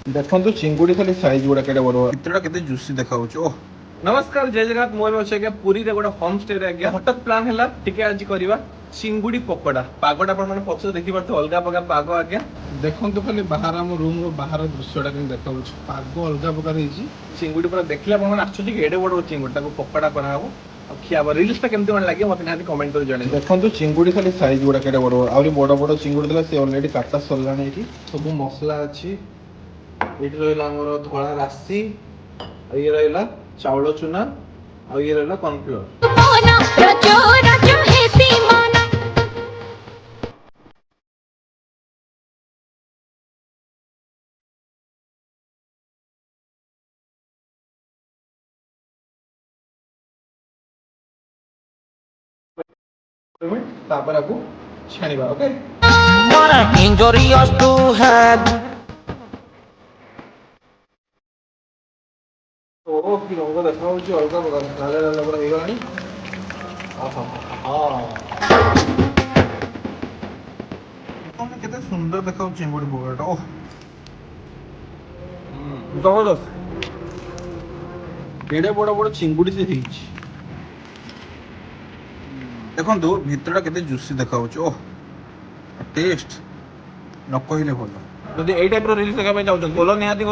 ଦେଖନ୍ତୁ ଚିଙ୍ଗୁଡ଼ି ଖାଲି ସାଇଜ୍ ଗୁଡ଼ା କେତେ ବଡ଼ ଭିତରଟା କେତେ ଜୁସି ଦେଖାଯାଉଛି। ଓହ नमस्कार जय जगन्नाथ मोर अच्छे आज्ञा पुरी रे गोटे होम स्टे रे आज्ञा हठात प्लान हैला टिके आज करबा चिंगुड़ी पकोड़ा पागोटा पर माने पछ देखि परतो अलगा प्रकार पाग आज्ञा ଦେଖନ୍ତୁ ଖାଲି ବାହାର ଆମ ରୁମ୍ର ବାହାର ଦୃଶ୍ୟଟା କେମିତି ଦେଖାଯାଉଛି। ପାଗ ଅଲଗା ପ୍ରକାର ହେଇଛି। चिंगुड़ी पर देखले अपन माने आछुची कि एडे बड़ चिंगुड़ी ताको पकोड़ा बना हबो आ खियाबो रिल्स ता केमति मन लागे मते नाली कमेंट कर जणे। ଦେଖନ୍ତୁ ଚିଙ୍ଗୁଡ଼ି ଖାଲି ସାଇଜ୍ ଗୁଡ଼ା କେତେ ବଡ଼ ଆହୁରି ବଡ଼ ବଡ଼ ଚିଙ୍ଗୁଡ଼ି ଥିଲା ସେ ଅଲରେଡି କାଟା ସରିଲାଣି। ଏଠି ସବୁ ମସଲା ଅଛି। ଏଠି ରହିଲା ଆମର ଧଳା ରାଶି ଆଉ ଇଏ ରହିଲା ଚାଉଳ ଚୁନା ଆଉ ଇଏ ରହିଲା କର୍ନଫ୍ଲୋର। तापर आपको छानिबा ओके। injurious to have ओ कि रंग देखाउछि अलगा प्रकार लाल लाल पूरा ହେଇଗଲାଣି। आहा कौन केते सुंदर देखाउछि चिंगुड़ी पकोड़ा। ओह जबरदस्त एडे बड़ बड़ चिंगुड़ी से ହେଇଛି। ଦେଖନ୍ତୁ ଭିତରଟା କେତେ ଜୁସି ଦେଖାଯାଉଛି। ଓହ ଟେଷ୍ଟ ନ କହିଲେ ଭଲ। ଯଦି ଏଇ ଟାଇପ ର ରିଲ୍ସ ଦେଖିବା ପାଇଁ ଚାହୁଛନ୍ତି ବୋଲ ନିହାତି